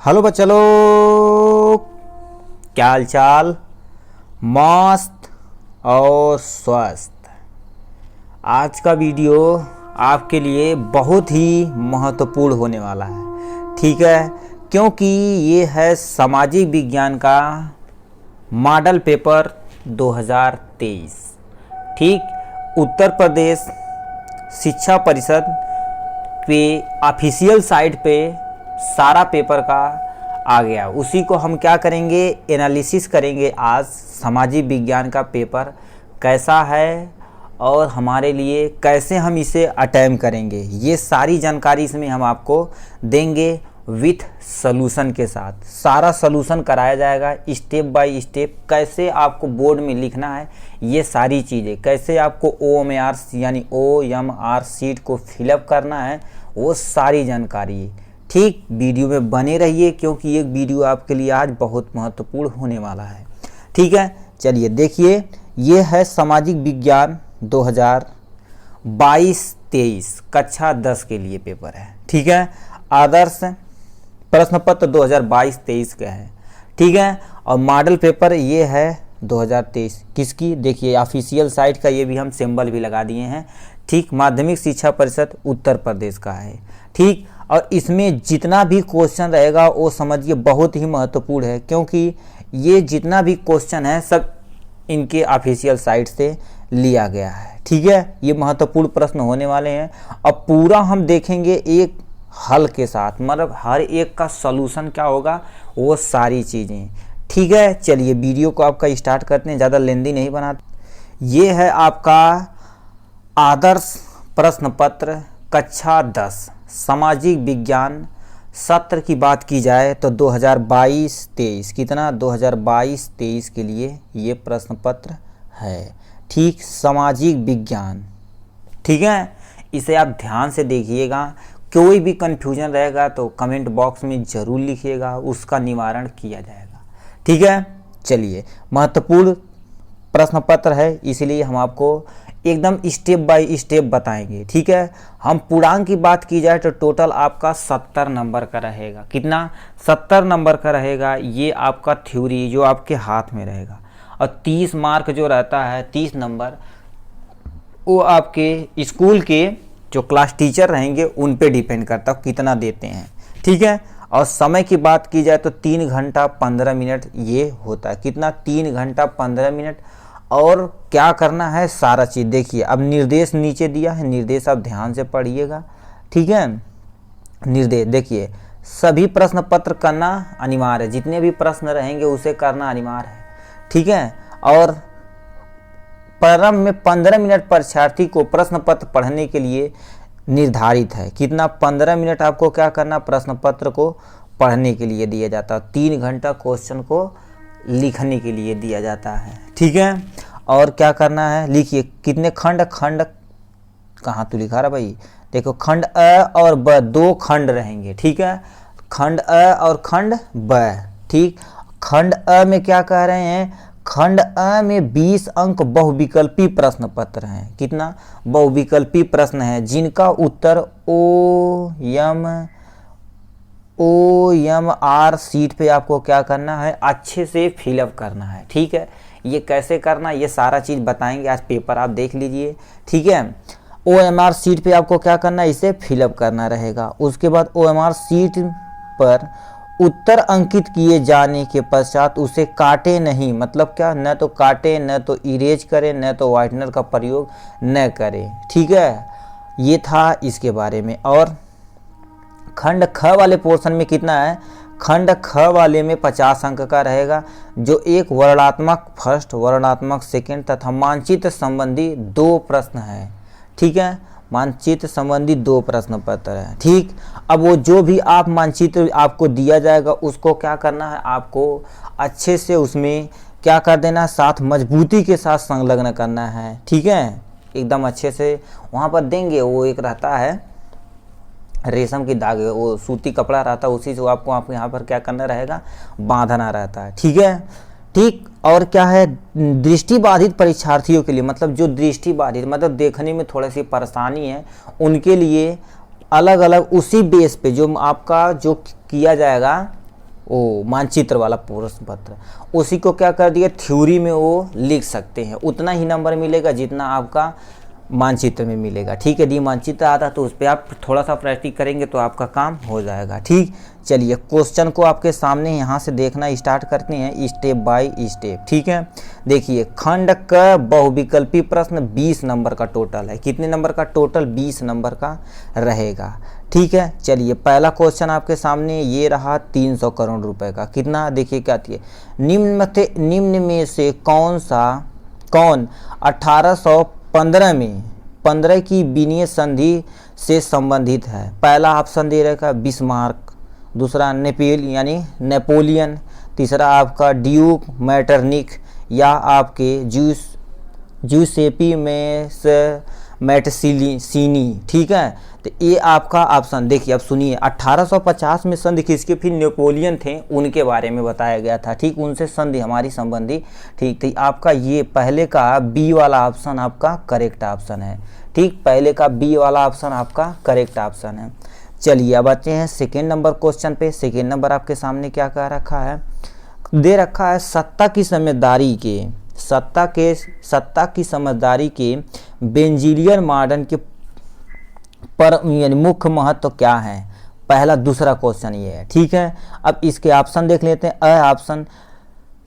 Hello बच्चा लोग, क्या हाल चाल। मस्त और स्वस्थ। आज का वीडियो आपके लिए बहुत ही महत्वपूर्ण होने वाला है, ठीक है। क्योंकि ये है सामाजिक विज्ञान का मॉडल पेपर 2023, ठीक। उत्तर प्रदेश शिक्षा परिषद पे ऑफिशियल साइट पे सारा पेपर का आ गया। उसी को हम क्या करेंगे, एनालिसिस करेंगे। आज सामाजिक विज्ञान का पेपर कैसा है और हमारे लिए कैसे हम इसे अटेम्प्ट करेंगे, ये सारी जानकारी इसमें हम आपको देंगे विथ सॉल्यूशन के साथ। सारा सॉल्यूशन कराया जाएगा स्टेप बाय स्टेप। कैसे आपको बोर्ड में लिखना है ये सारी चीज़ें, कैसे आपको OMR यानी OMR सीट को फिलअप करना है, वो सारी जानकारी, ठीक। वीडियो में बने रहिए क्योंकि ये वीडियो आपके लिए आज बहुत महत्वपूर्ण होने वाला है, ठीक है। चलिए देखिए, ये है सामाजिक विज्ञान 2022-23 कक्षा 10 के लिए पेपर है, ठीक है। आदर्श प्रश्न पत्र 2022-23 का है, ठीक है। और मॉडल पेपर ये है 2023 किसकी, देखिए ऑफिशियल साइट का ये भी हम सिंबल भी लगा दिए हैं, ठीक। माध्यमिक शिक्षा परिषद उत्तर प्रदेश का है, ठीक। और इसमें जितना भी क्वेश्चन रहेगा वो समझिए बहुत ही महत्वपूर्ण है, क्योंकि ये जितना भी क्वेश्चन है सब इनके ऑफिशियल साइट से लिया गया है, ठीक है। ये महत्वपूर्ण प्रश्न होने वाले हैं। अब पूरा हम देखेंगे एक हल के साथ, मतलब हर एक का सॉल्यूशन क्या होगा वो सारी चीज़ें, ठीक है। चलिए वीडियो को आपका स्टार्ट करते हैं, ज़्यादा लेंदी नहीं बनाते। ये है आपका आदर्श प्रश्न पत्र कक्षा 10 सामाजिक विज्ञान सत्र की बात की जाए तो 2022-23 कितना 2022-23 के लिए ये प्रश्न पत्र है, ठीक। सामाजिक विज्ञान, ठीक है। इसे आप ध्यान से देखिएगा, कोई भी कन्फ्यूजन रहेगा तो कमेंट बॉक्स में ज़रूर लिखिएगा, उसका निवारण किया जाएगा, ठीक है। चलिए, महत्वपूर्ण प्रश्न पत्र है इसलिए हम आपको एकदम स्टेप बाय स्टेप बताएंगे, ठीक है। हम पूर्णांक की बात की जाए तो टोटल आपका 70 नंबर का रहेगा। कितना 70 नंबर का रहेगा। ये आपका थ्योरी जो आपके हाथ में रहेगा, और 30 मार्क जो रहता है 30 नंबर वो आपके स्कूल के जो क्लास टीचर रहेंगे उन पे डिपेंड करता है कितना देते हैं, ठीक है। और समय की बात की जाए तो 3 घंटा 15 मिनट ये होता है। कितना 3 घंटा 15 मिनट। और क्या करना है सारा चीज़ देखिए। अब निर्देश नीचे दिया है, निर्देश आप ध्यान से पढ़िएगा, ठीक है। निर्देश देखिए, सभी प्रश्न पत्र करना अनिवार्य है, जितने भी प्रश्न रहेंगे उसे करना अनिवार्य है, ठीक है। और प्रारंभ में 15 मिनट परीक्षार्थी को प्रश्न पत्र पढ़ने के लिए निर्धारित है। कितना 15 मिनट आपको क्या करना, प्रश्न पत्र को पढ़ने के लिए दिया जाता है। 3 घंटा क्वेश्चन को लिखने के लिए दिया जाता है, ठीक है। और क्या करना है लिखिए, कितने खंड कहाँ तो लिखा रहा भाई, देखो खंड अ और ब 2 खंड रहेंगे, ठीक है। खंड अ और खंड ब, ठीक। खंड अ में क्या कह रहे हैं, खंड अ में 20 अंक बहुविकल्पी प्रश्न पत्र हैं। कितना बहुविकल्पी प्रश्न है जिनका उत्तर OMR सीट पे आपको क्या करना है, अच्छे से फिलअप करना है, ठीक है। ये कैसे करना ये सारा चीज़ बताएंगे आज, पेपर आप देख लीजिए, ठीक है। OMR सीट पे आपको क्या करना है, इसे फिलअप करना रहेगा। उसके बाद OMR सीट पर उत्तर अंकित किए जाने के पश्चात उसे काटे नहीं, मतलब क्या, न तो काटे, न तो इरेज करें, न तो व्हाइटनर का प्रयोग न करें, ठीक है। ये था इसके बारे में। और खंड ख वाले पोर्शन में कितना है, खंड ख वाले में 50 अंक का रहेगा, जो एक वर्णनात्मक फर्स्ट, वर्णनात्मक सेकंड तथा मानचित्र संबंधी 2 प्रश्न है, ठीक है। मानचित्र संबंधी 2 प्रश्न पत्र है, ठीक। अब वो जो भी आप मानचित्र आपको दिया जाएगा उसको क्या करना है, आपको अच्छे से उसमें क्या कर देना, साथ मजबूती के साथ संलग्न करना है, ठीक है। एकदम अच्छे से वहाँ पर देंगे। वो एक रहता है रेशम की धागे, वो सूती कपड़ा रहता है, उसी से आपको यहाँ पर क्या करना रहेगा, बांधना रहता है, ठीक है, ठीक। और क्या है, दृष्टिबाधित परीक्षार्थियों के लिए, मतलब जो दृष्टिबाधित मतलब देखने में थोड़ी सी परेशानी है, उनके लिए अलग अलग उसी बेस पे जो आपका जो किया जाएगा ओ मानचित्र वाला प्रश्न पत्र, उसी को क्या कर दिया थ्योरी में वो लिख सकते हैं, उतना ही नंबर मिलेगा जितना आपका मानचित्र में मिलेगा। ठीक है, दी मानचित्र आता तो उस पर आप थोड़ा सा प्रैक्टिस करेंगे तो आपका काम हो जाएगा। ठीक, चलिए क्वेश्चन को आपके सामने यहाँ से देखना स्टार्ट करते हैं स्टेप बाय स्टेप। ठीक है, देखिए खंड का बहुविकल्पी प्रश्न 20 नंबर का टोटल है। कितने नंबर का टोटल? 20 नंबर का रहेगा। ठीक है, चलिए पहला क्वेश्चन आपके सामने ये रहा 300 करोड़ रुपए का। कितना? देखिए क्या थी, निम्न में से कौन 1815 में 15 की विनीय संधि से संबंधित है? पहला ऑप्शन दे रखा बिस्मार्क, दूसरा नेपोलियन, तीसरा आपका ड्यूक मैटरनिक, या आपके जूसेपी मैटसीनी। ठीक है, तो ये आपका ऑप्शन देखिए। अब सुनिए, 1850 में संधि किसके? फिर नेपोलियन थे, उनके बारे में बताया गया था। ठीक, उनसे संधि हमारी संबंधी। ठीक, तो आपका ये पहले का बी वाला ऑप्शन आपका करेक्ट ऑप्शन है। ठीक, पहले का बी वाला ऑप्शन आपका करेक्ट ऑप्शन है। चलिए अब आते हैं सेकेंड नंबर क्वेश्चन पे। सेकेंड नंबर आपके सामने क्या कह रखा है? दे रखा है सत्ता की समझदारी के बेंजीलियन मॉडर्न के पर यानी मुख्य महत्व क्या है? पहला दूसरा क्वेश्चन ये है। ठीक है, अब इसके ऑप्शन देख लेते हैं। अ ऑप्शन,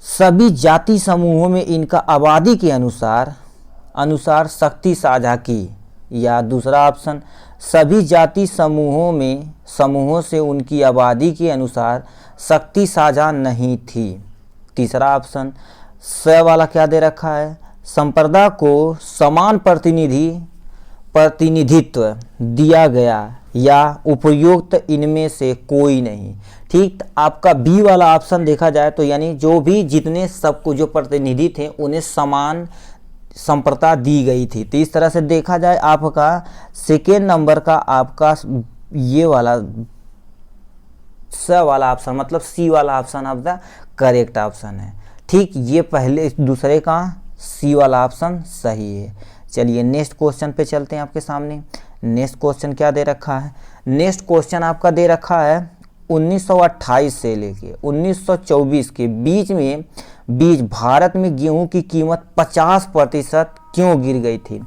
सभी जाति समूहों में इनका आबादी के अनुसार शक्ति साझा की, या दूसरा ऑप्शन, सभी जाति समूहों से उनकी आबादी के अनुसार शक्ति साझा नहीं थी। तीसरा ऑप्शन, स वाला क्या दे रखा है? संप्रदा को समान प्रतिनिधित्व दिया गया, या उपयुक्त इनमें से कोई नहीं। ठीक, आपका बी वाला ऑप्शन देखा जाए तो यानी जो भी जितने सबको जो प्रतिनिधि थे उन्हें समान संप्रदा दी गई थी। तो इस तरह से देखा जाए आपका सेकेंड नंबर का आपका ये वाला स वाला ऑप्शन मतलब सी वाला ऑप्शन आपका करेक्ट ऑप्शन है। ठीक, ये पहले दूसरे का सी वाला ऑप्शन सही है। चलिए नेक्स्ट क्वेश्चन पे चलते हैं आपके सामने। नेक्स्ट क्वेश्चन क्या दे रखा है? नेक्स्ट क्वेश्चन आपका दे रखा है 1928 से लेके 1924 के बीच भारत में गेहूं की कीमत 50% क्यों गिर गई थी?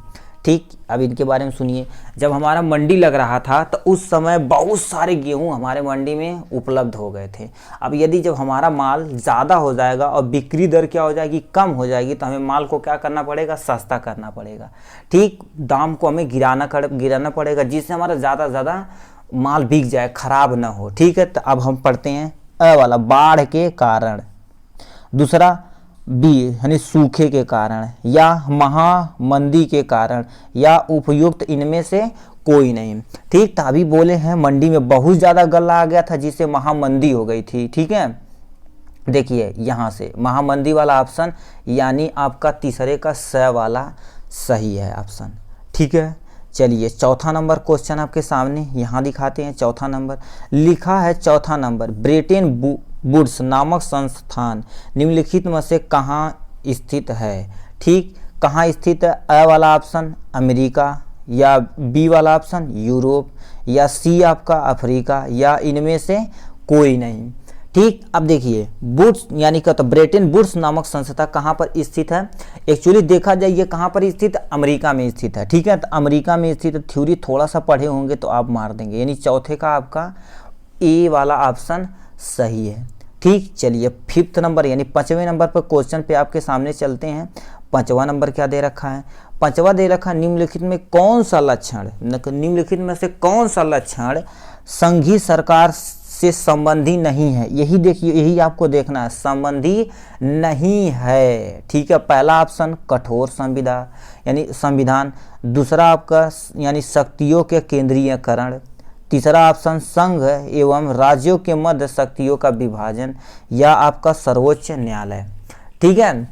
ठीक, अब इनके बारे में सुनिए। जब हमारा मंडी लग रहा था तो उस समय बहुत सारे गेहूं हमारे मंडी में उपलब्ध हो गए थे। अब यदि जब हमारा माल ज़्यादा हो जाएगा और बिक्री दर क्या हो जाएगी? कम हो जाएगी, तो हमें माल को क्या करना पड़ेगा? सस्ता करना पड़ेगा। ठीक, दाम को हमें गिराना पड़ेगा, जिससे हमारा ज़्यादा से ज़्यादा माल बिक जाए, खराब ना हो। ठीक है, तो अब हम पढ़ते हैं अ वाला, बाढ़ के कारण, दूसरा बी यानी सूखे के कारण, या महामंदी के कारण, या उपयुक्त इनमें से कोई नहीं। ठीक, तो अभी बोले हैं मंडी में बहुत ज़्यादा गल्ला आ गया था जिससे महामंदी हो गई थी। ठीक है, देखिए यहाँ से महामंदी वाला ऑप्शन यानी आपका तीसरे का स वाला सही है ऑप्शन। ठीक है, चलिए चौथा नंबर क्वेश्चन आपके सामने यहाँ दिखाते हैं। चौथा नंबर लिखा है, चौथा नंबर, ब्रेटन वुड्स नामक संस्थान निम्नलिखित में से कहाँ स्थित है? ठीक, कहाँ स्थित है? अ वाला ऑप्शन अमेरिका, या बी वाला ऑप्शन यूरोप, या सी आपका अफ्रीका, या इनमें से कोई नहीं। ठीक, अब देखिए वुड्स यानी क्या, तो ब्रेटन वुड्स नामक संस्था कहाँ पर स्थित है? एक्चुअली देखा जाए ये कहाँ पर स्थित है? अमेरिका में स्थित है। ठीक है, तो अमेरिका में स्थित है। थ्योरी थोड़ा सा पढ़े होंगे तो आप मार देंगे, यानी चौथे का आपका ए वाला ऑप्शन सही है। ठीक, चलिए फिफ्थ नंबर यानी 5वें नंबर पर क्वेश्चन पे आपके सामने चलते हैं। 5वां नंबर क्या दे रखा है? 5वां दे रखा, निम्नलिखित में कौन सा लक्षण, निम्नलिखित में से कौन सा लक्षण संघीय सरकार से संबंधी नहीं है? यही देखिए, यही आपको देखना है, संबंधी नहीं है। ठीक है, पहला ऑप्शन कठोर संविधान, दूसरा आपका यानी शक्तियों के केंद्रीयकरण, तीसरा ऑप्शन संघ एवं राज्यों के मध्य शक्तियों का विभाजन, या आपका सर्वोच्च न्यायालय। ठीक है,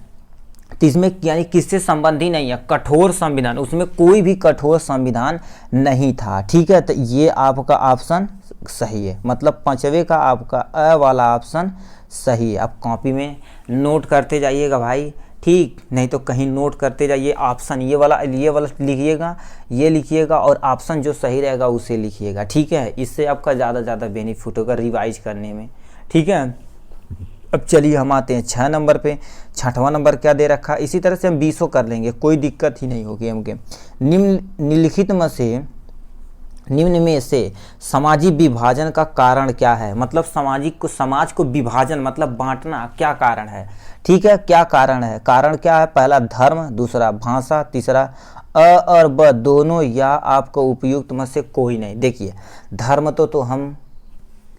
तो इसमें यानी किससे संबंधी नहीं है? कठोर संविधान, उसमें कोई भी कठोर संविधान नहीं था। ठीक है, तो ये आपका ऑप्शन सही है, मतलब 5वें का आपका अ वाला ऑप्शन सही है। आप कॉपी में नोट करते जाइएगा भाई। ठीक, नहीं तो कहीं नोट करते जाइए, ऑप्शन ये वाला लिखिएगा, ये लिखिएगा, और ऑप्शन जो सही रहेगा उसे लिखिएगा। ठीक है, इससे आपका ज़्यादा बेनिफिट होगा रिवाइज करने में। ठीक है, अब चलिए हम आते हैं 6 नंबर पे। 6वां नंबर क्या दे रखा है, इसी तरह से हम 20 कर लेंगे, कोई दिक्कत ही नहीं होगी हमके। निम्न में से सामाजिक विभाजन का कारण क्या है, मतलब समाज को विभाजन मतलब बांटना क्या कारण है। ठीक है, क्या कारण है, कारण क्या है, पहला धर्म, दूसरा भाषा, तीसरा अ और ब दोनों या आपको उपयुक्त में से कोई नहीं। देखिए धर्म तो हम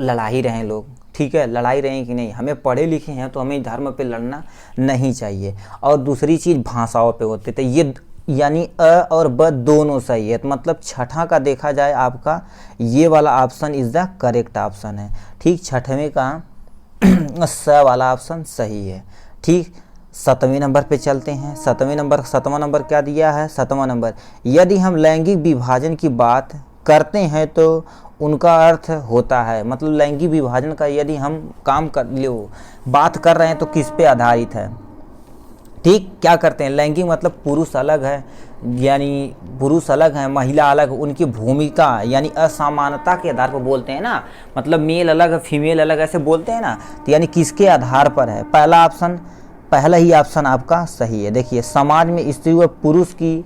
लड़ा ही रहे हैं लोग, ठीक है, लड़ाई रहे हैं कि नहीं, हमें पढ़े लिखे हैं तो हमें धर्म पे लड़ना नहीं चाहिए। और दूसरी चीज़ भाषाओं पे होते थे, ये यानी अ और ब दोनों सही है, तो मतलब छठा का देखा जाए आपका ये वाला option is the correct option है। ठीक, छठवें का स वाला ऑप्शन सही है। ठीक, 7वें नंबर पे चलते हैं। 7वां नंबर क्या दिया है, 7वां नंबर, यदि हम लैंगिक विभाजन की बात करते हैं तो उनका अर्थ होता है, मतलब लैंगिक विभाजन का यदि हम बात कर रहे हैं तो किस पे आधारित है। ठीक, क्या करते हैं, लैंगिक मतलब पुरुष अलग है, यानी पुरुष अलग है, महिला अलग, उनकी भूमिका यानी असमानता के आधार पर बोलते हैं ना, मतलब मेल अलग फीमेल अलग ऐसे बोलते हैं ना, तो यानी किसके आधार पर है, पहला ही ऑप्शन आपका सही है। देखिए समाज में स्त्री व पुरुष की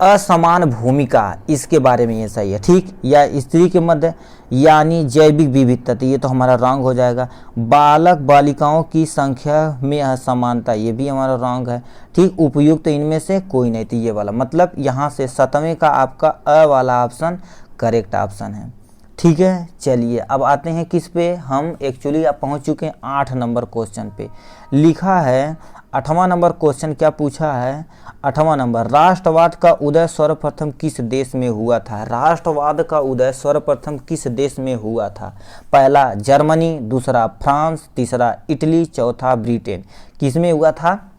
असमान भूमिका, इसके बारे में ये सही है। ठीक, या स्त्री के मध्य यानी जैविक विविधता, ये तो हमारा रॉन्ग हो जाएगा। बालक बालिकाओं की संख्या में असमानता, ये भी हमारा रॉन्ग है। ठीक, उपयुक्त इनमें से कोई नहीं, तो ये वाला, मतलब यहाँ से 7वें का आपका अ वाला ऑप्शन करेक्ट ऑप्शन है। ठीक है, चलिए अब आते हैं किस पे, हम एक्चुअली अब पहुँच चुके हैं 8 नंबर क्वेश्चन पे। लिखा है 8वां नंबर क्वेश्चन क्या पूछा है, 8वां नंबर, राष्ट्रवाद का उदय सर्वप्रथम किस देश में हुआ था। राष्ट्रवाद का उदय सर्वप्रथम किस देश में हुआ था, पहला जर्मनी, दूसरा फ्रांस, तीसरा इटली, चौथा ब्रिटेन। किस में हुआ था,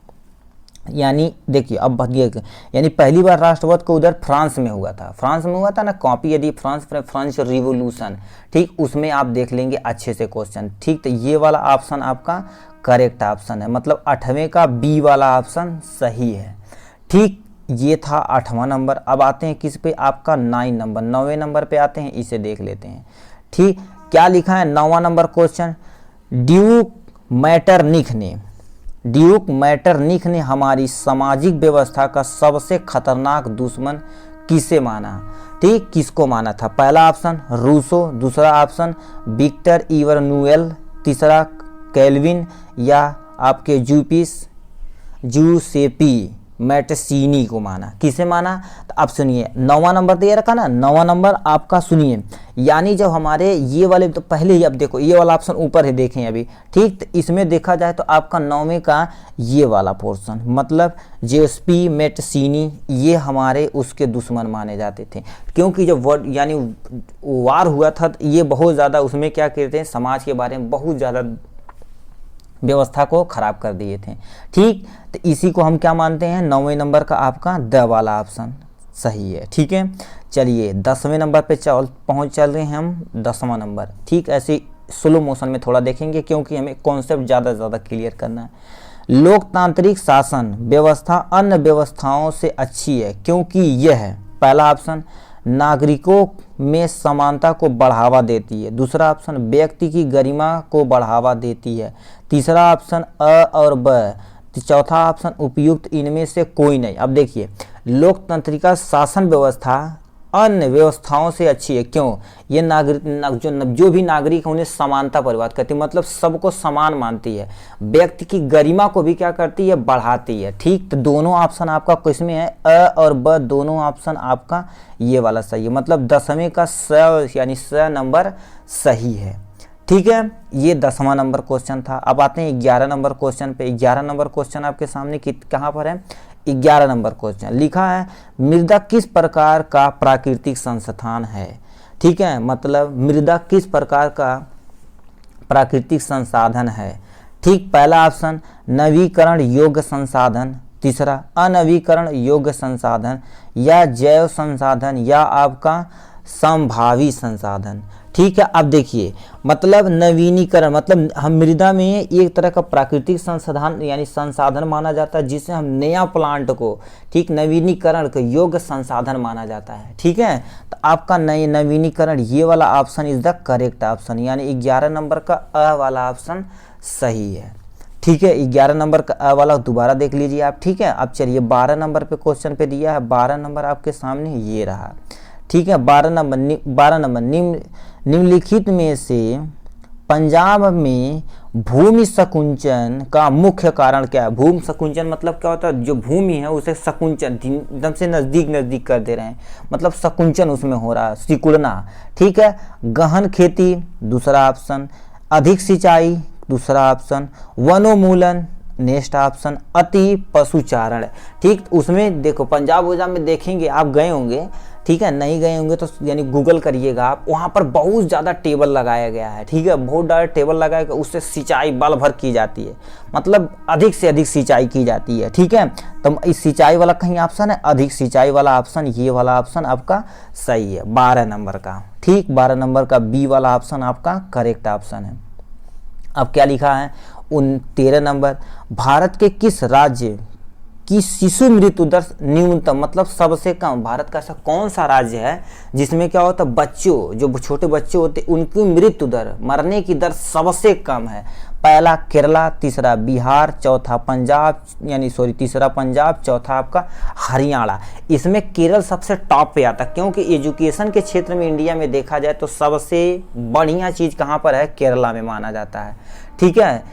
यानी देखिए अब यानी पहली बार राष्ट्रवाद का उदय फ्रांस में हुआ था। फ्रांस में हुआ था ना, कॉपी यदि फ्रेंच रिवोल्यूशन, ठीक, उसमें आप देख लेंगे अच्छे से क्वेश्चन। ठीक, तो ये वाला ऑप्शन आपका करेक्ट ऑप्शन है, मतलब 8वें का बी वाला ऑप्शन सही है। ठीक, ये था 8वां नंबर। अब आते हैं किस पे, आपका 9वें नंबर पे आते हैं, इसे देख लेते हैं। ठीक, क्या लिखा है 9वां नंबर क्वेश्चन, ड्यूक मैटरनिख ने हमारी सामाजिक व्यवस्था का सबसे खतरनाक दुश्मन किसे माना। ठीक, किसको माना था, पहला ऑप्शन रूसो, दूसरा ऑप्शन विक्टर इवरनुएल, तीसरा कैल्विन, या आपके जूसेपी मैटसीनी को माना। किसे माना, तो आप सुनिए 9वां नंबर तो ये रखा ना, 9वां नंबर आपका सुनिए, यानी जब हमारे ये वाले, तो पहले ही अब देखो ये वाला ऑप्शन ऊपर है, देखें अभी। ठीक, तो इसमें देखा जाए तो आपका 9वें का ये वाला पोर्शन, मतलब जूसेपी मैटसीनी, ये हमारे उसके दुश्मन माने जाते थे, क्योंकि जब यानी वार हुआ था तो ये बहुत ज़्यादा उसमें क्या कहते हैं, समाज के बारे में बहुत ज़्यादा व्यवस्था को खराब कर दिए थे। ठीक, तो इसी को हम क्या मानते हैं, 9वें नंबर का आपका द वाला ऑप्शन सही है। ठीक है, चलिए 10वें नंबर पे चल रहे हैं हम, 10वां नंबर। ठीक, ऐसे स्लो मोशन में थोड़ा देखेंगे क्योंकि हमें कॉन्सेप्ट ज़्यादा क्लियर करना है। लोकतांत्रिक शासन व्यवस्था अन्य व्यवस्थाओं से अच्छी है क्योंकि यह है, पहला ऑप्शन नागरिकों में समानता को बढ़ावा देती है, दूसरा ऑप्शन व्यक्ति की गरिमा को बढ़ावा देती है, तीसरा ऑप्शन अ और ब, चौथा ऑप्शन उपयुक्त इनमें से कोई नहीं। अब देखिए लोकतंत्रिका शासन व्यवस्था अन्य व्यवस्थाओं से अच्छी है, क्यों, ये जो भी नागरिक है उन्हें समानता परिवाद करती है, मतलब सबको समान मानती है, व्यक्ति की गरिमा को भी क्या करती है, बढ़ाती है। ठीक, तो दोनों ऑप्शन आपका किसमें है, अ और ब दोनों ऑप्शन आपका ये वाला सही है, मतलब 10वें का स यानी स नंबर सही है। ठीक है, ये 10वां नंबर क्वेश्चन था। अब आते हैं 11 नंबर क्वेश्चन पे। 11 नंबर क्वेश्चन आपके सामने कहाँ पर है, 11 नंबर क्वेश्चन लिखा है मृदा किस प्रकार का प्राकृतिक संसाधन है। ठीक है, मतलब मृदा किस प्रकार का प्राकृतिक संसाधन है। ठीक, पहला ऑप्शन नवीकरण योग्य संसाधन, तीसरा अनवीकरण योग्य संसाधन, या जैव संसाधन, या आपका संभावी संसाधन। ठीक है। अब देखिए मतलब नवीनीकरण मतलब हम मृदा में एक तरह का प्राकृतिक संसाधन यानी संसाधन माना जाता है जिससे हम नया प्लांट को ठीक नवीनीकरण के योग्य संसाधन माना जाता है। ठीक है, तो आपका नए नवीनीकरण ये वाला option is the correct option, यानी 11 नंबर का अ वाला ऑप्शन सही है। ठीक है, 11 नंबर का अ वाला दोबारा देख लीजिए आप। ठीक है, अब चलिए 12 नंबर पे क्वेश्चन पे दिया है, 12 नंबर आपके सामने ये रहा। ठीक है, 12 नंबर निम्नलिखित में से पंजाब में भूमि संकुचन का मुख्य कारण क्या है। भूमि संकुचन मतलब क्या होता है, जो भूमि है उसे संकुचन एकदम से नजदीक कर दे रहे हैं, मतलब संकुचन उसमें हो रहा है, सिकुड़ना। ठीक है, गहन खेती दूसरा ऑप्शन, अधिक सिंचाई दूसरा ऑप्शन, वनोन्मूलन नेक्स्ट ऑप्शन, अति पशुचारण। ठीक, उसमें देखो पंजाब वजाब में देखेंगे आप, गए होंगे। ठीक है, नहीं गए होंगे तो यानी गूगल करिएगा आप, वहाँ पर बहुत ज़्यादा टेबल लगाया गया है। ठीक है, बहुत ज़्यादा टेबल लगाया गया, उससे सिंचाई बल भर की जाती है, मतलब अधिक से अधिक सिंचाई की जाती है। ठीक है, तो इस सिंचाई वाला कहीं ऑप्शन है, अधिक सिंचाई वाला ऑप्शन, ये वाला ऑप्शन आपका सही है 12 नंबर का। ठीक, 12 नंबर का बी वाला ऑप्शन आपका करेक्ट ऑप्शन है। अब क्या लिखा है 13 नंबर, भारत के किस राज्य की शिशु मृत्यु दर न्यूनतम मतलब सबसे कम, भारत का ऐसा कौन सा राज्य है जिसमें क्या होता है बच्चों जो छोटे बच्चे होते उनकी मृत्यु दर मरने की दर सबसे कम है। पहला केरला, तीसरा बिहार, चौथा पंजाब तीसरा पंजाब, चौथा आपका हरियाणा। इसमें केरल सबसे टॉप पे आता है, क्योंकि एजुकेशन के क्षेत्र में इंडिया में देखा जाए तो सबसे बढ़िया चीज़ कहाँ पर है, केरला में माना जाता है। ठीक है,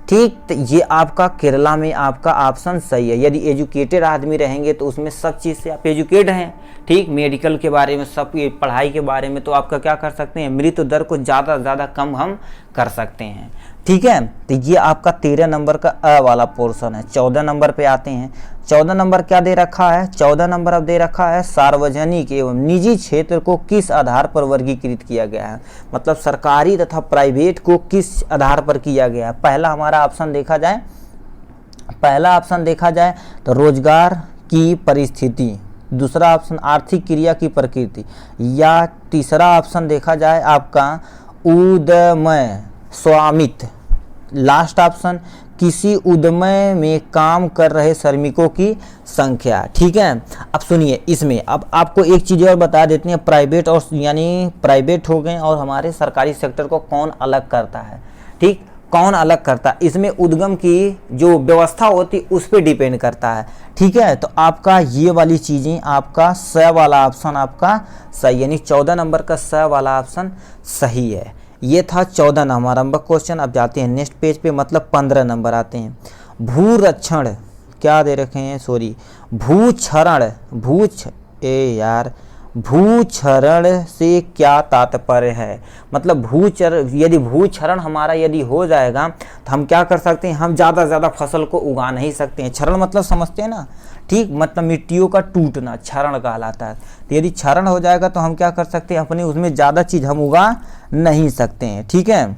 ठीक, तो ये आपका केरला में आपका ऑप्शन सही है। यदि एजुकेटेड आदमी रहेंगे तो उसमें सब चीज़ से आप एजुकेट हैं, ठीक, मेडिकल के बारे में, सब पढ़ाई के बारे में, तो आपका क्या कर सकते हैं, मृत्यु दर को ज़्यादा से ज़्यादा कम हम कर सकते हैं। ठीक है, तो ये आपका 13 नंबर का अ वाला पोर्शन है। 14 नंबर पे आते हैं। 14 नंबर क्या दे रखा है, 14 नंबर अब दे रखा है सार्वजनिक एवं निजी क्षेत्र को किस आधार पर वर्गीकृत किया गया है, मतलब सरकारी तथा प्राइवेट को किस आधार पर किया गया है। पहला ऑप्शन देखा जाए तो रोजगार की परिस्थिति, दूसरा ऑप्शन आर्थिक क्रिया की प्रकृति, या तीसरा ऑप्शन देखा जाए आपका उद्यमय स्वामित्व, लास्ट ऑप्शन किसी उद्यम में काम कर रहे श्रमिकों की संख्या। ठीक है, अब सुनिए इसमें अब आपको एक चीज़ और बता देते हैं, प्राइवेट और यानी प्राइवेट हो गए और हमारे सरकारी सेक्टर को कौन अलग करता है। ठीक, कौन अलग करता है, इसमें उद्गम की जो व्यवस्था होती है उस पर डिपेंड करता है। ठीक है, तो आपका ये वाली चीज़ें आपका स वाला ऑप्शन आपका सही, यानी 14 नंबर का स वाला ऑप्शन सही है। ये था 14 नंबर क्वेश्चन। अब जाते हैं नेक्स्ट पेज पे, मतलब 15 नंबर आते हैं। भूरक्षण क्या दे रखे हैं, भूक्षरण से क्या तात्पर्य है, मतलब यदि भूक्षरण हमारा यदि हो जाएगा तो हम क्या कर सकते हैं, हम ज़्यादा से ज़्यादा फसल को उगा नहीं सकते हैं। क्षरण मतलब समझते हैं ना, ठीक, मतलब मिट्टियों का टूटना क्षरण कहलाता है। तो यदि क्षरण हो जाएगा तो हम क्या कर सकते हैं, अपने उसमें ज़्यादा चीज़ हम उगा नहीं सकते हैं। ठीक है,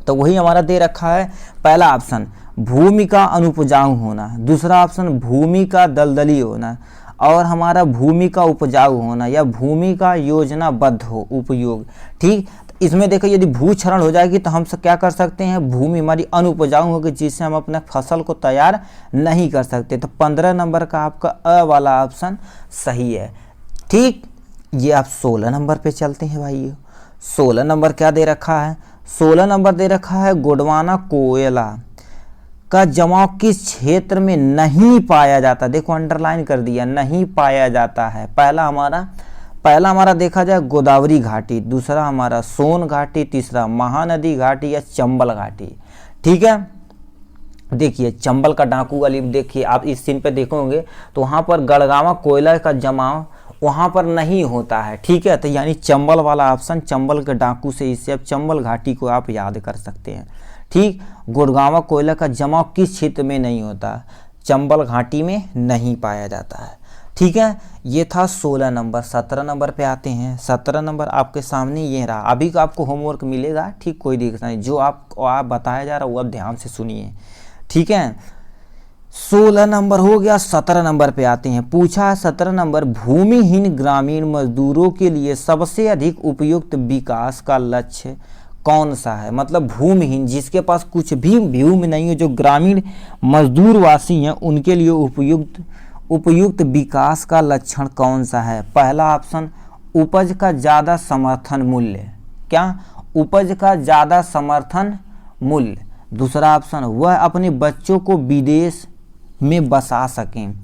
तो वही हमारा दे रखा है। पहला ऑप्शन भूमि का अनुपजाऊ होना, दूसरा ऑप्शन भूमि का दलदली होना, और हमारा भूमि का उपजाऊ होना या भूमि का योजनाबद्ध हो उपयोग। ठीक, इसमें देखो यदि भूक्षरण हो जाएगी तो हम सब क्या कर सकते हैं, भूमि हमारी अनुपजाऊ होगी जिससे हम अपने फसल को तैयार नहीं कर सकते। तो 15 नंबर का आपका अ वाला ऑप्शन सही है। ठीक, ये आप 16 नंबर पे चलते हैं भाई। 16 नंबर क्या दे रखा है, 16 नंबर दे रखा है गोंडवाना कोयला का जमाव किस क्षेत्र में नहीं पाया जाता। देखो अंडरलाइन कर दिया, नहीं पाया जाता है। पहला हमारा देखा जाए गोदावरी घाटी, दूसरा हमारा सोन घाटी, तीसरा महानदी घाटी या चंबल घाटी। ठीक है, देखिए चंबल का डाकू वाली देखिए आप इस सीन पे देखोगे तो वहाँ पर गढ़गावा कोयला का जमाव वहाँ पर नहीं होता है। ठीक है, तो यानी चंबल वाला ऑप्शन, चंबल के डाकू से इससे आप चंबल घाटी को आप याद कर सकते हैं। ठीक, गोंडवाना कोयला का जमाव किस क्षेत्र में नहीं होता, चंबल घाटी में नहीं पाया जाता है। ठीक है, ये था 16 नंबर। 17 नंबर पे आते हैं। 17 नंबर आपके सामने ये रहा। अभी का आपको होमवर्क मिलेगा, ठीक, कोई दिक्कत नहीं, जो आप बताया जा रहा है वो आप ध्यान से सुनिए। ठीक है, 16 नंबर हो गया। 17 नंबर पे आते हैं। पूछा 17 नंबर, भूमिहीन ग्रामीण मजदूरों के लिए सबसे अधिक उपयुक्त विकास का लक्ष्य कौन सा है। मतलब भूमिहीन, जिसके पास कुछ भी भूमि नहीं है, जो ग्रामीण मजदूर वासी हैं, उनके लिए उपयुक्त विकास का लक्षण कौन सा है। पहला ऑप्शन, उपज का ज़्यादा समर्थन मूल्य। क्या? उपज का ज़्यादा समर्थन मूल्य। दूसरा ऑप्शन, वह अपने बच्चों को विदेश में बसा सकें,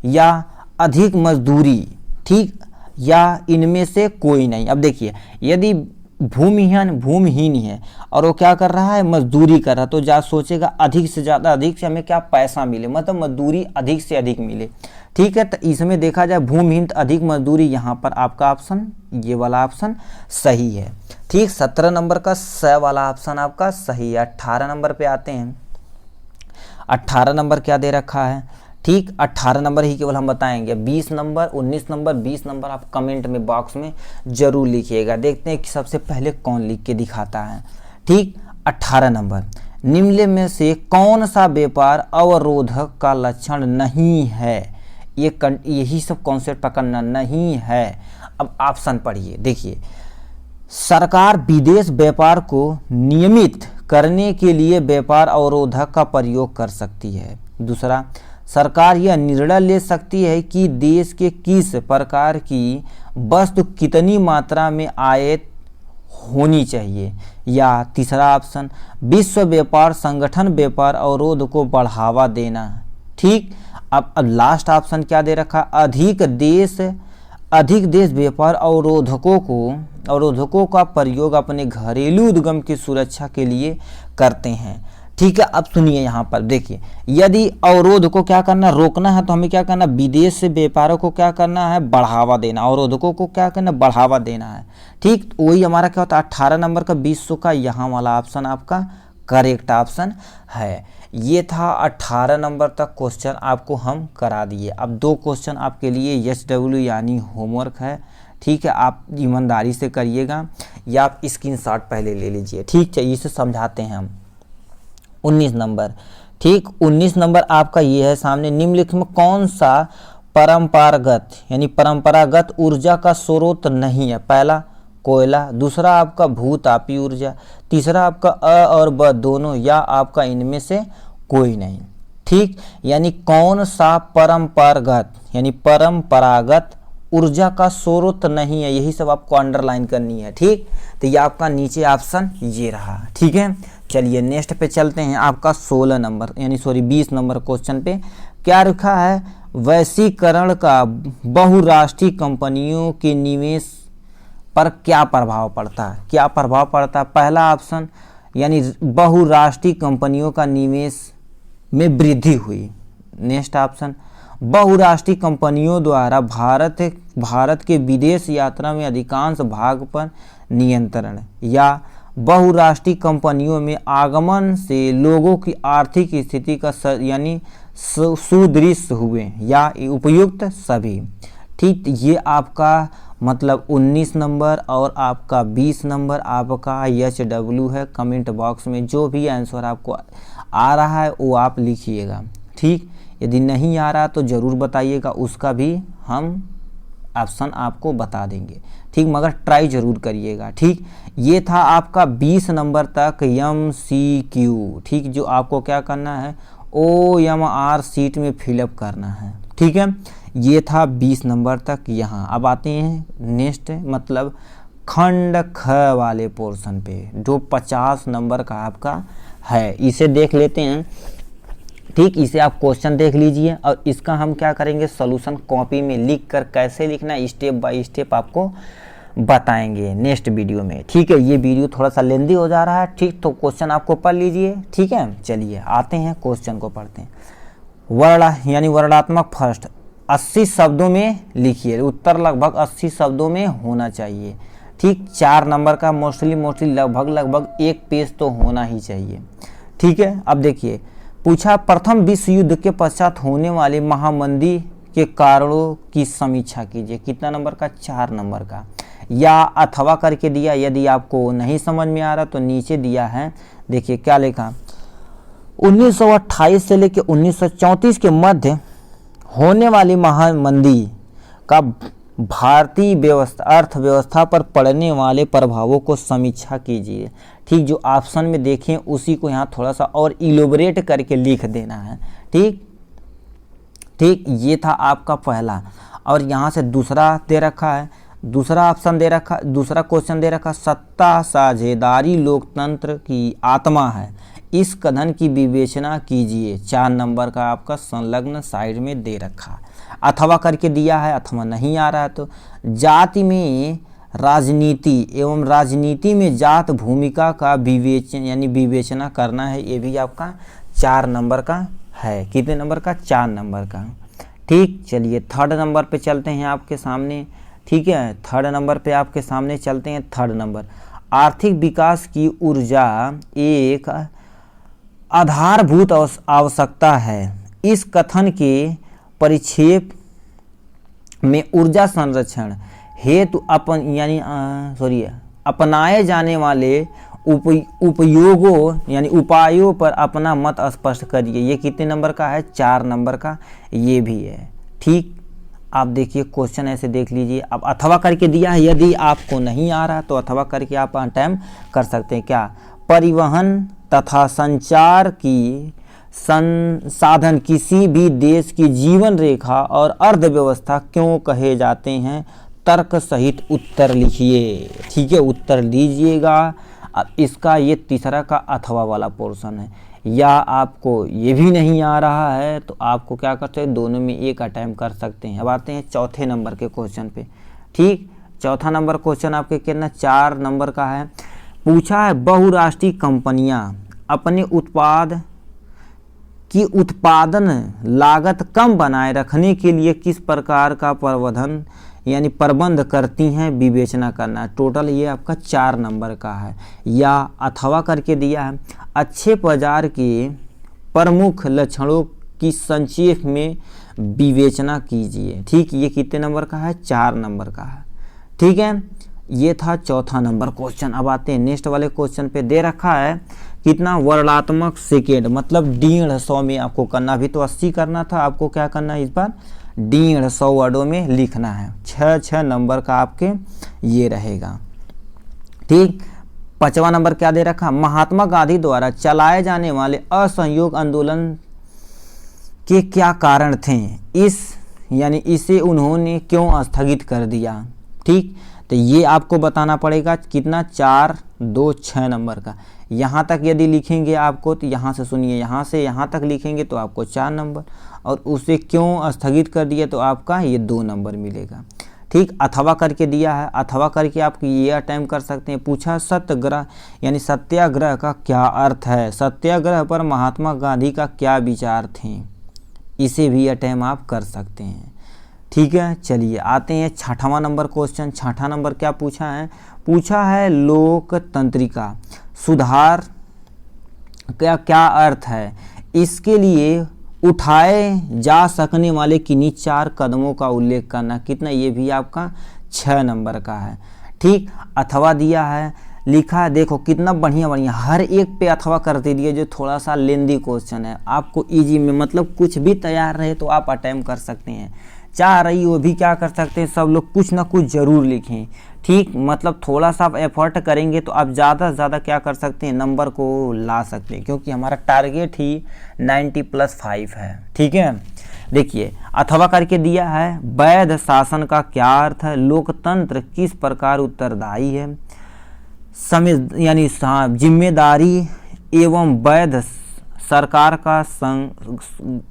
या अधिक मजदूरी। ठीक, या इनमें से कोई नहीं। अब देखिए, यदि भूमिहीन है और वो क्या कर रहा है, मजदूरी कर रहा है, तो जा सोचेगा अधिक से ज़्यादा, अधिक से हमें क्या पैसा मिले, मतलब मजदूरी अधिक से अधिक मिले। ठीक है, तो इसमें देखा जाए भूमिहीन अधिक मजदूरी, यहाँ पर आपका ऑप्शन ये वाला ऑप्शन सही है। ठीक, 17 नंबर का स वाला ऑप्शन आपका सही है। 18 नंबर पे आते हैं। 18 नंबर क्या दे रखा है। ठीक, 18 नंबर ही केवल हम बताएंगे। 20 नंबर, 19 नंबर, 20 नंबर आप कमेंट में बॉक्स में जरूर लिखिएगा। देखते हैं कि सबसे पहले कौन लिख के दिखाता है। ठीक, 18 नंबर, निम्न में से कौन सा व्यापार अवरोधक का लक्षण नहीं है। यही सब कॉन्सेप्ट पकड़ना नहीं है। अब ऑप्शन पढ़िए। देखिए, सरकार विदेश व्यापार को नियमित करने के लिए व्यापार अवरोधक का प्रयोग कर सकती है। दूसरा, सरकार यह निर्णय ले सकती है कि देश के किस प्रकार की वस्तु कितनी मात्रा में आयात होनी चाहिए। या तीसरा ऑप्शन, विश्व व्यापार संगठन व्यापार अवरोध को बढ़ावा देना। ठीक, अब लास्ट ऑप्शन क्या दे रखा, अधिक देश व्यापार अवरोधकों का प्रयोग अपने घरेलू उद्गम की सुरक्षा के लिए करते हैं। ठीक है, अब सुनिए यहाँ पर देखिए, यदि अवरोध को क्या करना, रोकना है, तो हमें क्या करना, विदेश से व्यापारों को क्या करना है, बढ़ावा देना। अवरोधकों को क्या करना, बढ़ावा देना है। ठीक, वही हमारा क्या होता है 18 नंबर का 20 का यहाँ वाला ऑप्शन आपका करेक्ट ऑप्शन है। ये था 18 नंबर तक क्वेश्चन आपको हम करा दिए। अब 2 क्वेश्चन आपके लिए SW यानी होमवर्क है। ठीक है, आप ईमानदारी से करिएगा, या आप स्क्रीनशॉट पहले ले लीजिए। ठीक है, इसे समझाते हैं हम। 19 नंबर, ठीक, 19 नंबर आपका ये है सामने, निम्नलिखित में कौन सा परंपरागत ऊर्जा का स्रोत नहीं है। पहला, कोयला। दूसरा आपका भूतापी ऊर्जा। तीसरा आपका अ और ब दोनों, या आपका इनमें से कोई नहीं। ठीक, यानी कौन सा परंपरागत ऊर्जा का स्रोत नहीं है, यही सब आपको अंडरलाइन करनी है। ठीक, तो ये आपका नीचे ऑप्शन ये रहा। ठीक है, चलिए नेक्स्ट पे चलते हैं। आपका 16 नंबर 20 नंबर क्वेश्चन पे क्या रखा है, वैश्वीकरण का बहुराष्ट्रीय कंपनियों के निवेश पर क्या प्रभाव पड़ता है। क्या प्रभाव पड़ता है। पहला ऑप्शन, यानी बहुराष्ट्रीय कंपनियों का निवेश में वृद्धि हुई। नेक्स्ट ऑप्शन, बहुराष्ट्रीय कंपनियों द्वारा भारत के विदेश यात्रा में अधिकांश भाग पर नियंत्रण। या बहुराष्ट्रीय कंपनियों में आगमन से लोगों की आर्थिक स्थिति का यानी सुदृढ़ हुए, या उपयुक्त सभी। ठीक, ये आपका मतलब 19 नंबर और आपका 20 नंबर आपका SW है। कमेंट बॉक्स में जो भी आंसर आपको आ रहा है वो आप लिखिएगा। ठीक, यदि नहीं आ रहा तो ज़रूर बताइएगा, उसका भी हम ऑप्शन आपको बता देंगे। ठीक, मगर ट्राई ज़रूर करिएगा। ठीक, ये था आपका 20 नंबर तक MCQ। ठीक, जो आपको क्या करना है, OMR सीट में फिलअप करना है। ठीक है, ये था 20 नंबर तक। यहाँ अब आते हैं नेक्स्ट, मतलब खंड ख वाले पोर्शन पे, जो 50 नंबर का आपका है। इसे देख लेते हैं। ठीक, इसे आप क्वेश्चन देख लीजिए, और इसका हम क्या करेंगे, सॉल्यूशन कॉपी में लिख कर कैसे लिखना है स्टेप बाय स्टेप आपको बताएंगे नेक्स्ट वीडियो में। ठीक है, ये वीडियो थोड़ा सा लेंदी हो जा रहा है। ठीक, तो क्वेश्चन आपको पढ़ लीजिए। ठीक है, चलिए आते हैं क्वेश्चन को पढ़ते हैं। वर्णात्मक फर्स्ट 80 शब्दों में लिखिए। उत्तर लगभग 80 शब्दों में होना चाहिए। ठीक, 4 नंबर का मोस्टली लगभग 1 पेज तो होना ही चाहिए। ठीक है, अब देखिए पूछा, प्रथम विश्व युद्ध के पश्चात होने वाली महामंदी के कारणों की समीक्षा कीजिए। कितना नंबर का, 4 नंबर का। या अथवा करके दिया, यदि आपको नहीं समझ में आ रहा तो नीचे दिया है, देखिए क्या लिखा, 1928 से लेकर 1934 के मध्य होने वाली महामंदी का भारतीय अर्थव्यवस्था पर पड़ने वाले प्रभावों को समीक्षा कीजिए। ठीक, जो ऑप्शन में देखें उसी को यहाँ थोड़ा सा और इलोबरेट करके लिख देना है। ठीक, ये था आपका पहला। और यहाँ से दूसरा दे रखा है, दूसरा क्वेश्चन दे रखा, सत्ता साझेदारी लोकतंत्र की आत्मा है, इस कथन की विवेचना कीजिए। 4 नंबर का आपका संलग्न साइड में दे रखा है। अथवा करके दिया है, अथवा नहीं आ रहा है तो जाति में राजनीति एवं राजनीति में जात भूमिका का विवेचना करना है। ये भी आपका 4 नंबर का है। कितने नंबर का? 4 नंबर का। ठीक, चलिए थर्ड नंबर पे चलते हैं आपके सामने। ठीक है, थर्ड नंबर पे आपके सामने चलते हैं। थर्ड नंबर, आर्थिक विकास की ऊर्जा एक आधारभूत आवश्यकता है। इस कथन के परिक्षेप में ऊर्जा संरक्षण हेतु अपनाए जाने वाले उपायों पर अपना मत स्पष्ट करिए। ये कितने नंबर का है? 4 नंबर का ये भी है। ठीक, आप देखिए क्वेश्चन ऐसे देख लीजिए। अब अथवा करके दिया है, यदि आपको नहीं आ रहा तो अथवा करके आप अटेम्प्ट कर सकते हैं। क्या? परिवहन तथा संचार की साधन किसी भी देश की जीवन रेखा और अर्थव्यवस्था क्यों कहे जाते हैं? तर्क सहित उत्तर लिखिए। ठीक है, उत्तर दीजिएगा। अब इसका ये तीसरा का अथवा वाला पोर्शन है। या आपको ये भी नहीं आ रहा है तो आपको क्या करते हैं, दोनों में एक अटेम्प्ट कर सकते हैं। अब आते हैं चौथे नंबर के क्वेश्चन पे। ठीक, चौथा नंबर क्वेश्चन आपके कितना? 4 नंबर का है। पूछा है, बहुराष्ट्रीय कंपनियां अपने उत्पाद की उत्पादन लागत कम बनाए रखने के लिए किस प्रकार का प्रबंध करती हैं? विवेचना करना। टोटल ये आपका 4 नंबर का है। या अथवा करके दिया है, अच्छे बाजार के प्रमुख लक्षणों की संक्षेप में विवेचना कीजिए। ठीक, ये कितने नंबर का है? 4 नंबर का है। ठीक है, ये था चौथा नंबर क्वेश्चन। अब आते हैं नेक्स्ट वाले क्वेश्चन पे। दे रखा है कितना? वर्णात्मक सेकेंड, मतलब 150 में आपको करना। अभी तो 80 करना था, आपको क्या करना है इस बार? 150 वर्डों में लिखना है। 6 नंबर का आपके ये रहेगा। ठीक, 5वां नंबर क्या दे रखा? महात्मा गांधी द्वारा चलाए जाने वाले असहयोग आंदोलन के क्या कारण थे? इसे उन्होंने क्यों स्थगित कर दिया? ठीक, तो ये आपको बताना पड़ेगा। कितना? 4, 2, 6 नंबर का। यहाँ तक यदि लिखेंगे आपको तो यहाँ से सुनिए, यहाँ से यहाँ तक लिखेंगे तो आपको 4 नंबर, और उसे क्यों स्थगित कर दिया तो आपका ये 2 नंबर मिलेगा। ठीक, अथवा करके दिया है। अथवा करके आप ये अटेम्प्ट कर सकते हैं। पूछा, सत्याग्रह का क्या अर्थ है? सत्याग्रह पर महात्मा गांधी का क्या विचार थे? इसे भी अटेम्प्ट आप कर सकते हैं। ठीक है, चलिए आते हैं 6वां नंबर क्वेश्चन। 6वां नंबर क्या पूछा है? पूछा है लोकतंत्रिका सुधार का क्या अर्थ है? इसके लिए उठाए जा सकने वाले किन्हीं 4 कदमों का उल्लेख करना। कितना? ये भी आपका 6 नंबर का है। ठीक, अथवा दिया है, लिखा है, देखो कितना बढ़िया हर एक पे अथवा कर दीजिए। जो थोड़ा सा लेंदी क्वेश्चन है, आपको इजी में, मतलब कुछ भी तैयार रहे तो आप अटेम्प्ट कर सकते हैं। चाह रही वो भी क्या कर सकते हैं, सब लोग कुछ ना कुछ ज़रूर लिखें। ठीक, मतलब थोड़ा सा आप एफर्ट करेंगे तो आप ज़्यादा से ज़्यादा क्या कर सकते हैं, नंबर को ला सकते हैं, क्योंकि हमारा टारगेट ही 90+5 है। ठीक है, देखिए अथवा करके दिया है, वैध शासन का क्या अर्थ है? लोकतंत्र किस प्रकार उत्तरदायी है? जिम्मेदारी एवं वैध सरकार का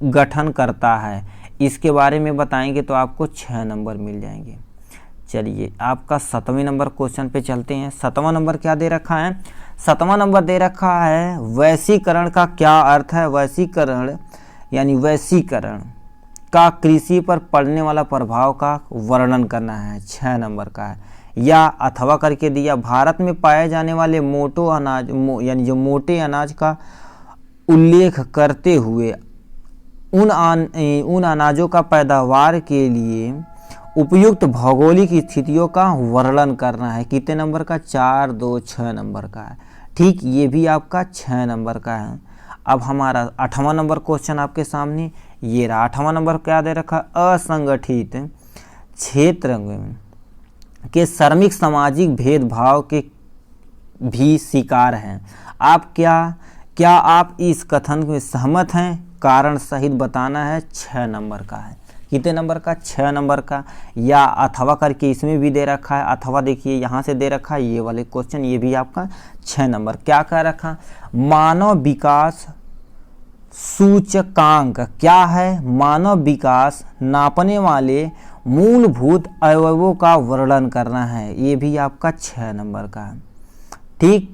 गठन करता है। इसके बारे में बताएंगे तो आपको 6 नंबर मिल जाएंगे। चलिए आपका 7वें नंबर क्वेश्चन पे चलते हैं। 7वां नंबर क्या दे रखा है? 7वां नंबर दे रखा है, वैश्वीकरण का क्या अर्थ है? वैश्वीकरण का कृषि पर पड़ने वाला प्रभाव का वर्णन करना है। 6 नंबर का है। या अथवा करके दिया, भारत में पाए जाने वाले मोटे अनाज का उल्लेख करते हुए उन अनाजों का पैदावार के लिए उपयुक्त भौगोलिक स्थितियों का वर्णन करना है। कितने नंबर का? 4, 2, 6 नंबर का है। ठीक, ये भी आपका 6 नंबर का है। अब हमारा 8वां नंबर क्वेश्चन आपके सामने ये रहा। 8वां नंबर क्या दे रखा, असंगठित क्षेत्र के श्रमिक सामाजिक भेदभाव के भी शिकार हैं। आप क्या आप इस कथन में सहमत हैं? कारण सहित बताना है। 6 नंबर का है। कितने नंबर का? 6 नंबर का। या अथवा करके इसमें भी दे रखा है, अथवा देखिए यहाँ से दे रखा है ये वाले क्वेश्चन, ये भी आपका 6 नंबर। क्या कह रखा, मानव विकास सूचकांक क्या है? मानव विकास नापने वाले मूलभूत अवयवों का वर्णन करना है। ये भी आपका 6 नंबर का है। ठीक,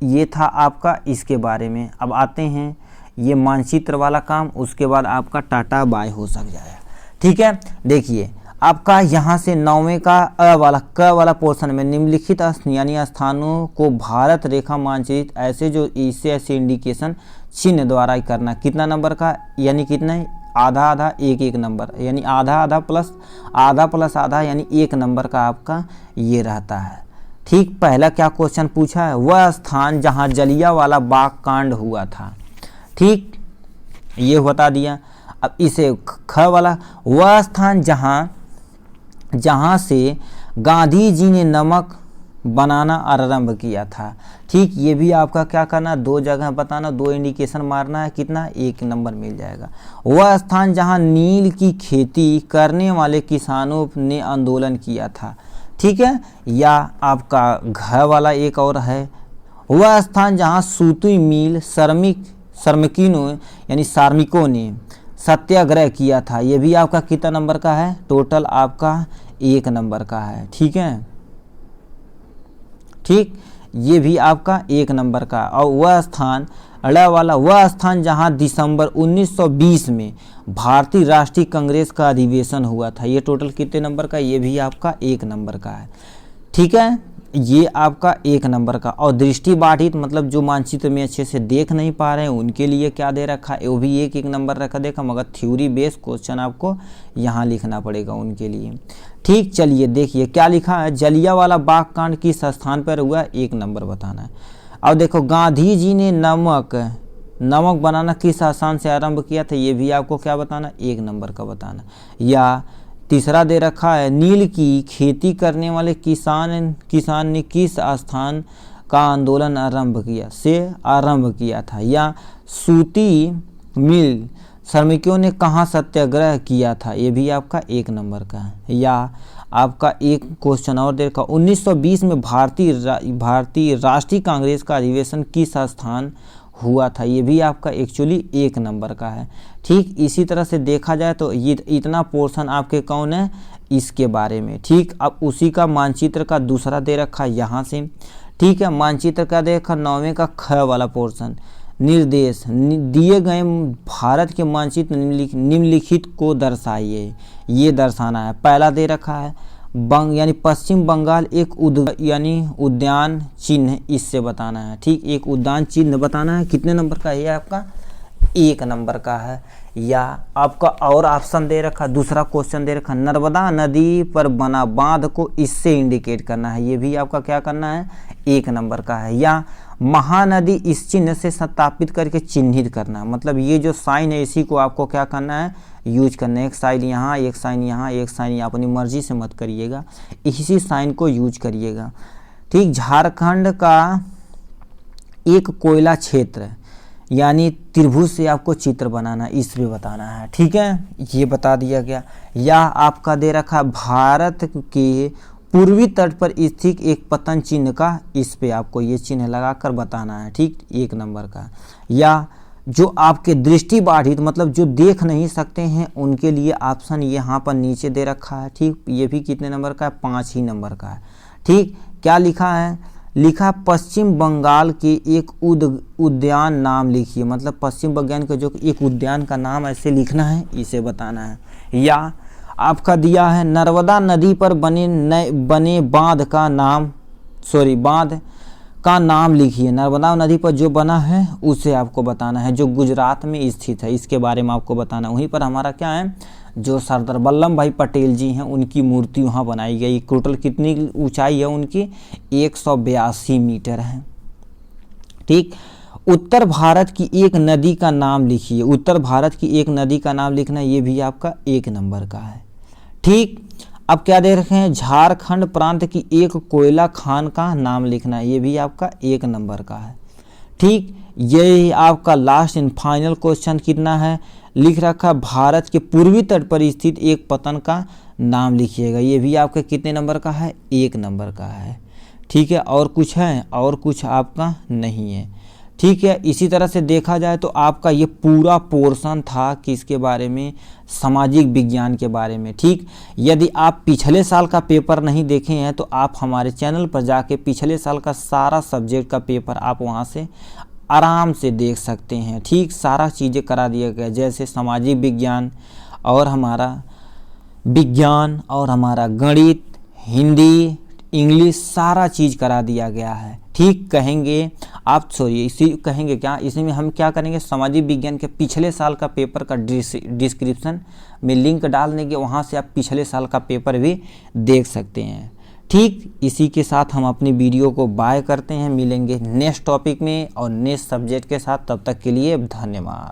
ये था आपका इसके बारे में। अब आते हैं ये मानचित्र वाला काम, उसके बाद आपका टाटा बाय हो सक जाएगा। ठीक है, देखिए आपका यहाँ से 9वें का क वाला पोर्शन में निम्नलिखित यानी स्थानों को भारत रेखा मानचित्र ऐसे जो ऐसे इंडिकेशन चिन्ह द्वारा ही करना। कितना नंबर का, यानी कितना, आधा आधा एक एक नंबर, यानी आधा आधा प्लस आधा यानी 1 नंबर का आपका ये रहता है। ठीक, पहला क्या क्वेश्चन पूछा है, वह स्थान जहाँ जलियांवाला बाग कांड हुआ था। ठीक, ये बता दिया। अब इसे ख वाला, वह स्थान जहाँ से गांधी जी ने नमक बनाना आरंभ किया था। ठीक, ये भी आपका क्या करना, 2 जगह बताना, 2 इंडिकेशन मारना है। कितना, 1 नंबर मिल जाएगा। वह स्थान जहाँ नील की खेती करने वाले किसानों ने आंदोलन किया था। ठीक है, या आपका घ वाला एक और है, वह स्थान जहाँ सूती मिल श्रमिकों ने सत्याग्रह किया था। ये भी आपका कितना नंबर का है, टोटल आपका 1 नंबर का है। ठीक है, ठीक, ये भी आपका 1 नंबर का। और वह स्थान वह स्थान जहां दिसंबर 1920 में भारतीय राष्ट्रीय कांग्रेस का अधिवेशन हुआ था। ये टोटल कितने नंबर का, ये भी आपका 1 नंबर का है। ठीक है, ये आपका 1 नंबर का। और दृष्टि बाधित मतलब जो मानचित्र में अच्छे से देख नहीं पा रहे हैं उनके लिए क्या दे रखा है, वो भी 1 नंबर रखा देखा, मगर थ्योरी बेस्ड क्वेश्चन आपको यहाँ लिखना पड़ेगा उनके लिए। ठीक, चलिए देखिए क्या लिखा है, जलियांवाला बाग कांड किस स्थान पर हुआ, 1 नंबर बताना है। अब देखो, गांधी जी ने नमक बनाना किस स्थान से आरंभ किया था, ये भी आपको क्या बताना, 1 नंबर का बताना। या तीसरा दे रखा है, नील की खेती करने वाले किसान ने किस स्थान का आंदोलन आरंभ किया था। या सूती मिल श्रमिकों ने कहाँ सत्याग्रह किया था, ये भी आपका 1 नंबर का है। या आपका एक क्वेश्चन और देखा, 1920 में भारतीय राष्ट्रीय कांग्रेस का अधिवेशन किस स्थान हुआ था, ये भी आपका एक्चुअली 1 नंबर का है। ठीक, इसी तरह से देखा जाए तो ये इतना पोर्शन आपके कौन है, इसके बारे में। ठीक, अब उसी का मानचित्र का दूसरा दे रखा यहाँ से। ठीक है, मानचित्र का देखा 9वें का ख वाला पोर्शन, निर्देश दिए गए भारत के मानचित्र निम्नलिखित को दर्शाइए, ये दर्शाना है। पहला दे रखा है यानी पश्चिम बंगाल एक उद्यान चिन्ह, इससे बताना है। ठीक, एक उद्यान चिन्ह बताना है। कितने नंबर का है, ये आपका 1 नंबर का है। या आपका और ऑप्शन दे रखा, दूसरा क्वेश्चन दे रखा, नर्मदा नदी पर बना बांध को इससे इंडिकेट करना है, ये भी आपका क्या करना है, 1 नंबर का है। या महानदी इस चिन्ह से सत्यापित करके चिन्हित करना, मतलब ये जो साइन है इसी को आपको क्या करना है, यूज करना है। एक साइन यहाँ, एक साइन यहाँ, एक साइन यहाँ, अपनी मर्जी से मत करिएगा, इसी साइन को यूज करिएगा। ठीक, झारखंड का एक कोयला क्षेत्र यानी त्रिभुज से आपको चित्र बनाना, इस पे बताना है। ठीक है, ये बता दिया गया। या आपका दे रखा भारत के पूर्वी तट पर स्थित एक पतन चिन्ह का, इस पे आपको ये चिन्ह लगाकर बताना है। ठीक, 1 नंबर का। या जो आपके दृष्टि बाधित मतलब जो देख नहीं सकते हैं उनके लिए ऑप्शन यहाँ पर नीचे दे रखा है। ठीक, ये भी कितने नंबर का है, 5 ही नंबर का है। ठीक, क्या लिखा है, लिखा पश्चिम बंगाल के एक उद्यान नाम लिखिए, मतलब पश्चिम बंगाल के जो एक उद्यान का नाम ऐसे लिखना है, इसे बताना है। या आपका दिया है नर्मदा नदी पर बने बांध का नाम लिखिए, नर्मदा नदी पर जो बना है उसे आपको बताना है, जो गुजरात में स्थित है, इसके बारे में आपको बताना है। वहीं पर हमारा क्या है, जो सरदार वल्लभ भाई पटेल जी हैं उनकी मूर्ति वहाँ बनाई गई। टोटल कितनी ऊंचाई है उनकी, 182 मीटर है। ठीक, उत्तर भारत की एक नदी का नाम लिखिए, उत्तर भारत की एक नदी का नाम लिखना, ये भी आपका 1 नंबर का है। ठीक, अब क्या दे रखे हैं, झारखंड प्रांत की एक कोयला खान का नाम लिखना, ये भी आपका 1 नंबर का है। ठीक, ये आपका लास्ट एंड फाइनल क्वेश्चन कितना है, लिख रखा भारत के पूर्वी तट पर स्थित एक पतन का नाम लिखिएगा, ये भी आपका कितने नंबर का है, 1 नंबर का है। ठीक है, और कुछ है, और कुछ आपका नहीं है। ठीक है, इसी तरह से देखा जाए तो आपका ये पूरा पोर्शन था किसके बारे में, सामाजिक विज्ञान के बारे में। ठीक, यदि आप पिछले साल का पेपर नहीं देखे हैं तो आप हमारे चैनल पर जाके पिछले साल का सारा सब्जेक्ट का पेपर आप वहाँ से आराम से देख सकते हैं। ठीक, सारा चीज़ें करा दिया गया, जैसे सामाजिक विज्ञान और हमारा विज्ञान और हमारा गणित, हिंदी, इंग्लिश, सारा चीज़ करा दिया गया है। ठीक, कहेंगे आप, सॉरी इसी कहेंगे क्या, इसमें हम क्या करेंगे, सामाजिक विज्ञान के पिछले साल का पेपर का डिस्क्रिप्शन में लिंक डाल देंगे, वहाँ से आप पिछले साल का पेपर भी देख सकते हैं। ठीक, इसी के साथ हम अपनी वीडियो को बाय करते हैं, मिलेंगे नेक्स्ट टॉपिक में और नेक्स्ट सब्जेक्ट के साथ, तब तक के लिए धन्यवाद।